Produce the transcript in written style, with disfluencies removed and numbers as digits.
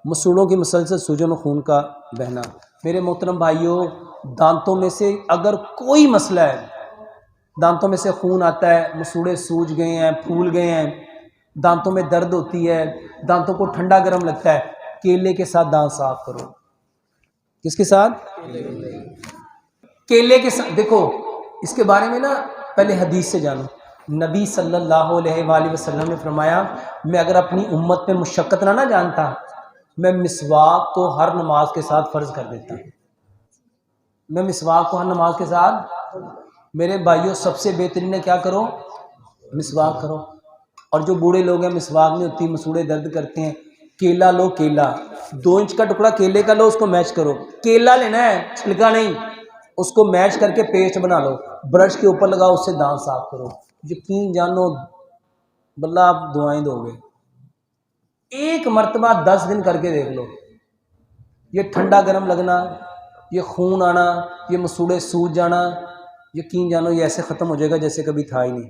मसूड़ों की मुसलसल सूजन और खून का बहना। मेरे मोहतरम भाइयों, दांतों में से अगर कोई मसला है, दांतों में से खून आता है, मसूड़े सूज गए हैं, फूल गए हैं, दांतों में दर्द होती है, दांतों को ठंडा गर्म लगता है, केले के साथ दांत साफ करो। किसके साथ? केले के साथ। देखो, इसके बारे में ना पहले हदीस से जानो। नबी सल्लल्लाहु अलैहि वसल्लम ने फरमाया, मैं अगर अपनी उम्मत में मुशक्कत ना जानता, मैं मिसवाक को हर नमाज के साथ फर्ज कर देता। मैं मिसवाक को हर नमाज के साथ। मेरे भाइयों, सबसे बेहतरीन है क्या करो? मिसवाक करो। और जो बूढ़े लोग हैं, मिसवाक नहीं होती, मसूड़े दर्द करते हैं, केला लो, केला 2 इंच का टुकड़ा केले का लो, उसको मैश करो। केला लेना है, छिलका नहीं। उसको मैश करके पेस्ट बना लो, ब्रश के ऊपर लगाओ, उससे दांत साफ करो। यकीन जानो बल्ला आप दुआएं दोगे। एक मर्तबा 10 दिन करके देख लो। ये ठंडा गर्म लगना, ये खून आना, ये मसूड़े सूज जाना, यकीन जानो ये ऐसे ख़त्म हो जाएगा जैसे कभी था ही नहीं।